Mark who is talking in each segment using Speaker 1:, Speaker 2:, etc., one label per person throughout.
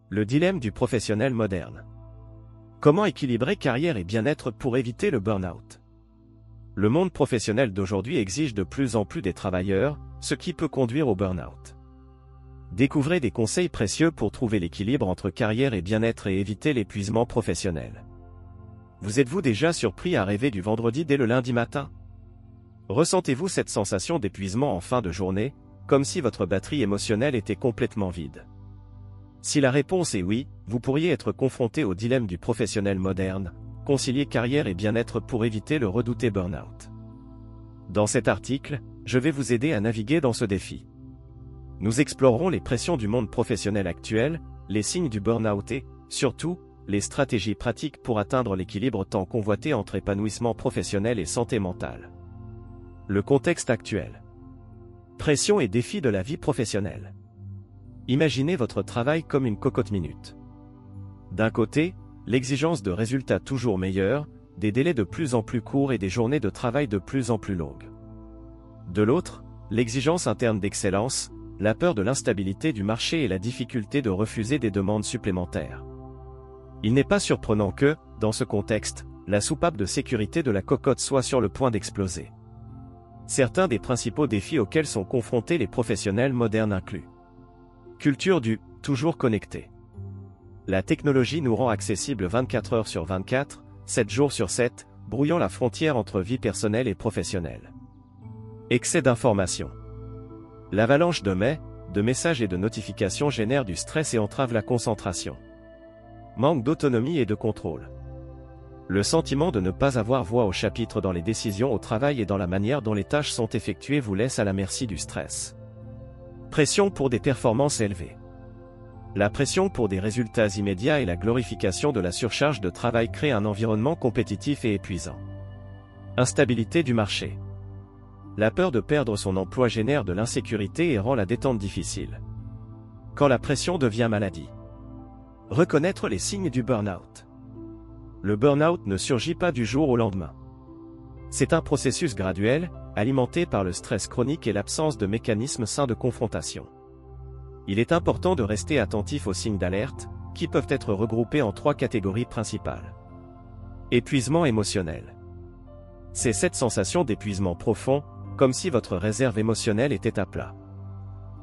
Speaker 1: Le dilemme du professionnel moderne. Comment équilibrer carrière et bien-être pour éviter le burn-out? Le monde professionnel d'aujourd'hui exige de plus en plus des travailleurs, ce qui peut conduire au burn-out. Découvrez des conseils précieux pour trouver l'équilibre entre carrière et bien-être et éviter l'épuisement professionnel. Vous êtes-vous déjà surpris à rêver du vendredi dès le lundi matin? Ressentez-vous cette sensation d'épuisement en fin de journée, comme si votre batterie émotionnelle était complètement vide? Si la réponse est oui, vous pourriez être confronté au dilemme du professionnel moderne, concilier carrière et bien-être pour éviter le redouté burn-out. Dans cet article, je vais vous aider à naviguer dans ce défi. Nous explorerons les pressions du monde professionnel actuel, les signes du burn-out et, surtout, les stratégies pratiques pour atteindre l'équilibre tant convoité entre épanouissement professionnel et santé mentale. Le contexte actuel. Pression et défis de la vie professionnelle. Imaginez votre travail comme une cocotte minute. D'un côté, l'exigence de résultats toujours meilleurs, des délais de plus en plus courts et des journées de travail de plus en plus longues. De l'autre, l'exigence interne d'excellence, la peur de l'instabilité du marché et la difficulté de refuser des demandes supplémentaires. Il n'est pas surprenant que, dans ce contexte, la soupape de sécurité de la cocotte soit sur le point d'exploser. Certains des principaux défis auxquels sont confrontés les professionnels modernes incluent: culture du « toujours connecté ». La technologie nous rend accessibles 24 heures sur 24, 7 jours sur 7, brouillant la frontière entre vie personnelle et professionnelle. Excès d'informations. L'avalanche de messages et de notifications génère du stress et entrave la concentration. Manque d'autonomie et de contrôle. Le sentiment de ne pas avoir voix au chapitre dans les décisions au travail et dans la manière dont les tâches sont effectuées vous laisse à la merci du stress. Pression pour des performances élevées. La pression pour des résultats immédiats et la glorification de la surcharge de travail créent un environnement compétitif et épuisant. Instabilité du marché. La peur de perdre son emploi génère de l'insécurité et rend la détente difficile. Quand la pression devient maladie. Reconnaître les signes du burn-out. Le burn-out ne surgit pas du jour au lendemain. C'est un processus graduel, alimenté par le stress chronique et l'absence de mécanismes sains de confrontation. Il est important de rester attentif aux signes d'alerte, qui peuvent être regroupés en 3 catégories principales. Épuisement émotionnel. C'est cette sensation d'épuisement profond, comme si votre réserve émotionnelle était à plat.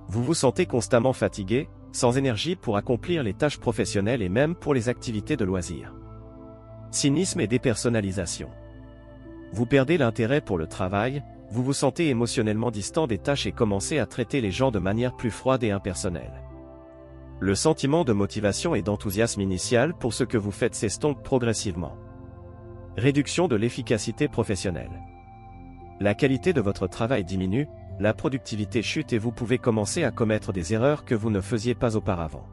Speaker 1: Vous vous sentez constamment fatigué, sans énergie pour accomplir les tâches professionnelles et même pour les activités de loisirs. Cynisme et dépersonnalisation. Vous perdez l'intérêt pour le travail, vous vous sentez émotionnellement distant des tâches et commencez à traiter les gens de manière plus froide et impersonnelle. Le sentiment de motivation et d'enthousiasme initial pour ce que vous faites s'estompe progressivement. Réduction de l'efficacité professionnelle. La qualité de votre travail diminue, la productivité chute et vous pouvez commencer à commettre des erreurs que vous ne faisiez pas auparavant.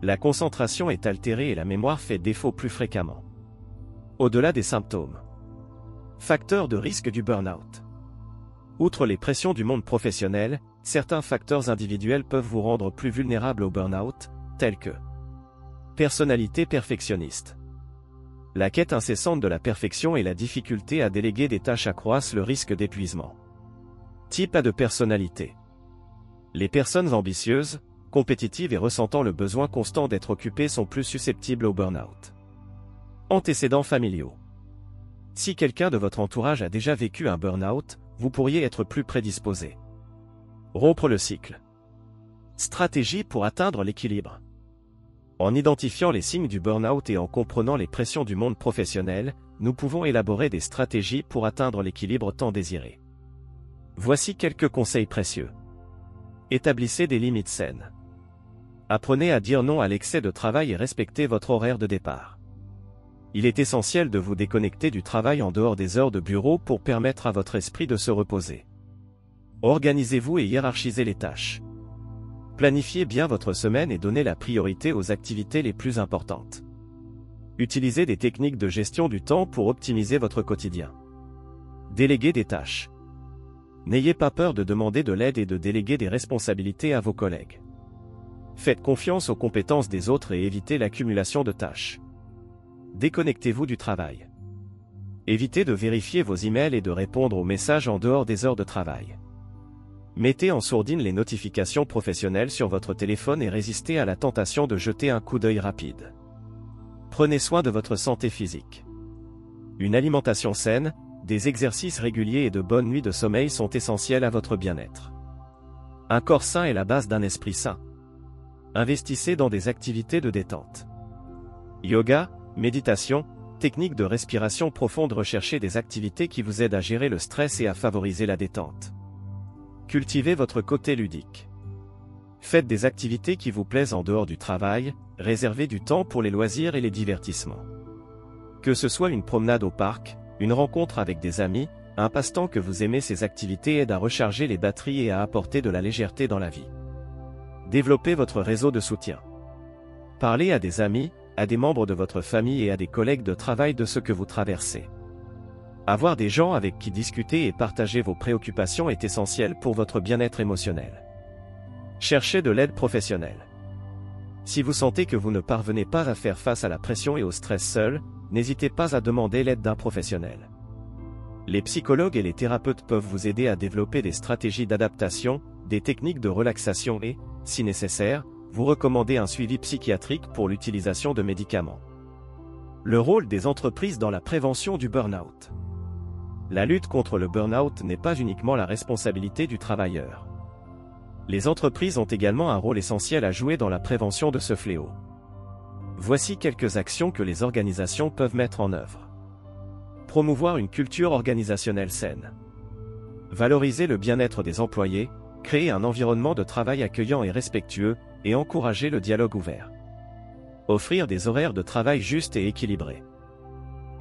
Speaker 1: La concentration est altérée et la mémoire fait défaut plus fréquemment. Au-delà des symptômes. Facteurs de risque du burn-out. Outre les pressions du monde professionnel, certains facteurs individuels peuvent vous rendre plus vulnérable au burn-out, tels que personnalité perfectionniste. La quête incessante de la perfection et la difficulté à déléguer des tâches accroissent le risque d'épuisement. Type A de personnalité. Les personnes ambitieuses, compétitives et ressentant le besoin constant d'être occupées sont plus susceptibles au burn-out. Antécédents familiaux. Si quelqu'un de votre entourage a déjà vécu un burn-out, vous pourriez être plus prédisposé. Rompre le cycle. Stratégie pour atteindre l'équilibre. En identifiant les signes du burn-out et en comprenant les pressions du monde professionnel, nous pouvons élaborer des stratégies pour atteindre l'équilibre tant désiré. Voici quelques conseils précieux. Établissez des limites saines. Apprenez à dire non à l'excès de travail et respectez votre horaire de départ. Il est essentiel de vous déconnecter du travail en dehors des heures de bureau pour permettre à votre esprit de se reposer. Organisez-vous et hiérarchisez les tâches. Planifiez bien votre semaine et donnez la priorité aux activités les plus importantes. Utilisez des techniques de gestion du temps pour optimiser votre quotidien. Déléguez des tâches. N'ayez pas peur de demander de l'aide et de déléguer des responsabilités à vos collègues. Faites confiance aux compétences des autres et évitez l'accumulation de tâches. Déconnectez-vous du travail. Évitez de vérifier vos emails et de répondre aux messages en dehors des heures de travail. Mettez en sourdine les notifications professionnelles sur votre téléphone et résistez à la tentation de jeter un coup d'œil rapide. Prenez soin de votre santé physique. Une alimentation saine, des exercices réguliers et de bonnes nuits de sommeil sont essentiels à votre bien-être. Un corps sain est la base d'un esprit sain. Investissez dans des activités de détente. Yoga, méditation, techniques de respiration profonde. Recherchez des activités qui vous aident à gérer le stress et à favoriser la détente. Cultivez votre côté ludique. Faites des activités qui vous plaisent en dehors du travail, réservez du temps pour les loisirs et les divertissements. Que ce soit une promenade au parc, une rencontre avec des amis, un passe-temps que vous aimez, ces activités aident à recharger les batteries et à apporter de la légèreté dans la vie. Développez votre réseau de soutien. Parlez à des amis, à des membres de votre famille et à des collègues de travail de ce que vous traversez. Avoir des gens avec qui discuter et partager vos préoccupations est essentiel pour votre bien-être émotionnel. Cherchez de l'aide professionnelle. Si vous sentez que vous ne parvenez pas à faire face à la pression et au stress seul, n'hésitez pas à demander l'aide d'un professionnel. Les psychologues et les thérapeutes peuvent vous aider à développer des stratégies d'adaptation, des techniques de relaxation et, si nécessaire, vous recommander un suivi psychiatrique pour l'utilisation de médicaments. Le rôle des entreprises dans la prévention du burn-out. La lutte contre le burn-out n'est pas uniquement la responsabilité du travailleur. Les entreprises ont également un rôle essentiel à jouer dans la prévention de ce fléau. Voici quelques actions que les organisations peuvent mettre en œuvre. Promouvoir une culture organisationnelle saine. Valoriser le bien-être des employés, créer un environnement de travail accueillant et respectueux, et encourager le dialogue ouvert. Offrir des horaires de travail justes et équilibrés.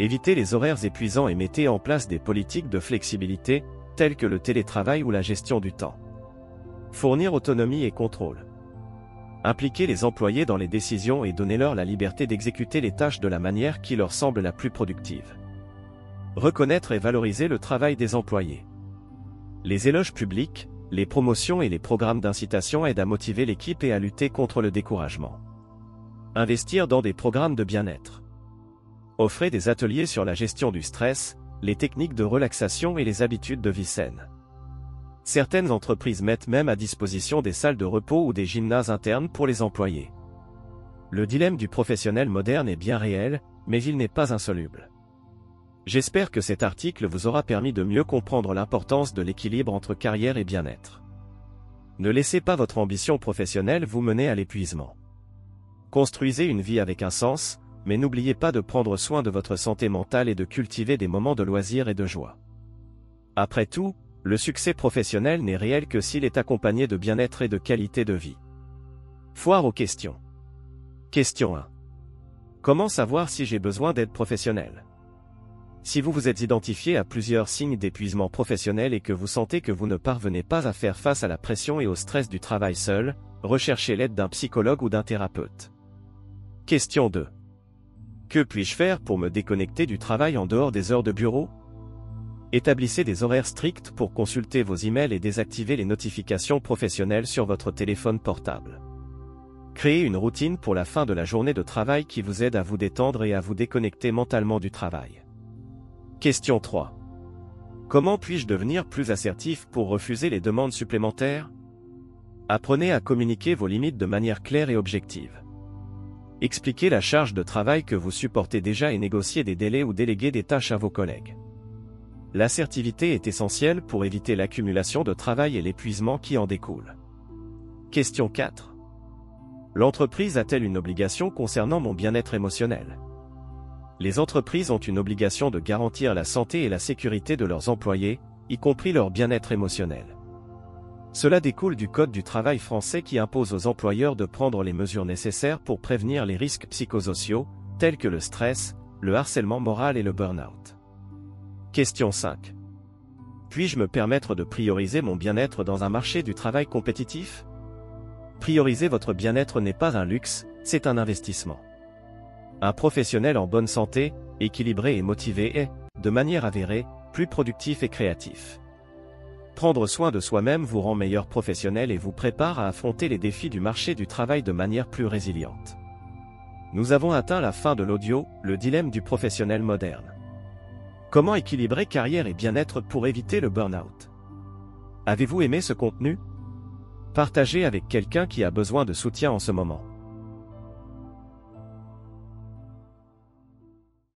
Speaker 1: Évitez les horaires épuisants et mettez en place des politiques de flexibilité, telles que le télétravail ou la gestion du temps. Fournir autonomie et contrôle. Impliquez les employés dans les décisions et donnez-leur la liberté d'exécuter les tâches de la manière qui leur semble la plus productive. Reconnaître et valoriser le travail des employés. Les éloges publics, les promotions et les programmes d'incitation aident à motiver l'équipe et à lutter contre le découragement. Investir dans des programmes de bien-être. Offrez des ateliers sur la gestion du stress, les techniques de relaxation et les habitudes de vie saine. Certaines entreprises mettent même à disposition des salles de repos ou des gymnases internes pour les employés. Le dilemme du professionnel moderne est bien réel, mais il n'est pas insoluble. J'espère que cet article vous aura permis de mieux comprendre l'importance de l'équilibre entre carrière et bien-être. Ne laissez pas votre ambition professionnelle vous mener à l'épuisement. Construisez une vie avec un sens, mais n'oubliez pas de prendre soin de votre santé mentale et de cultiver des moments de loisirs et de joie. Après tout, le succès professionnel n'est réel que s'il est accompagné de bien-être et de qualité de vie. Foire aux questions. Question 1. Comment savoir si j'ai besoin d'aide professionnelle? Si vous vous êtes identifié à plusieurs signes d'épuisement professionnel et que vous sentez que vous ne parvenez pas à faire face à la pression et au stress du travail seul, recherchez l'aide d'un psychologue ou d'un thérapeute. Question 2. Que puis-je faire pour me déconnecter du travail en dehors des heures de bureau? Établissez des horaires stricts pour consulter vos emails et désactiver les notifications professionnelles sur votre téléphone portable. Créez une routine pour la fin de la journée de travail qui vous aide à vous détendre et à vous déconnecter mentalement du travail. Question 3. Comment puis-je devenir plus assertif pour refuser les demandes supplémentaires? Apprenez à communiquer vos limites de manière claire et objective. Expliquez la charge de travail que vous supportez déjà et négociez des délais ou déléguez des tâches à vos collègues. L'assertivité est essentielle pour éviter l'accumulation de travail et l'épuisement qui en découle. Question 4. L'entreprise a-t-elle une obligation concernant mon bien-être émotionnel? Les entreprises ont une obligation de garantir la santé et la sécurité de leurs employés, y compris leur bien-être émotionnel. Cela découle du Code du travail français qui impose aux employeurs de prendre les mesures nécessaires pour prévenir les risques psychosociaux, tels que le stress, le harcèlement moral et le burn-out. Question 5. Puis-je me permettre de prioriser mon bien-être dans un marché du travail compétitif? Prioriser votre bien-être n'est pas un luxe, c'est un investissement. Un professionnel en bonne santé, équilibré et motivé est, de manière avérée, plus productif et créatif. Prendre soin de soi-même vous rend meilleur professionnel et vous prépare à affronter les défis du marché du travail de manière plus résiliente. Nous avons atteint la fin de l'audio, le dilemme du professionnel moderne. Comment équilibrer carrière et bien-être pour éviter le burn-out? Avez-vous aimé ce contenu? Partagez avec quelqu'un qui a besoin de soutien en ce moment.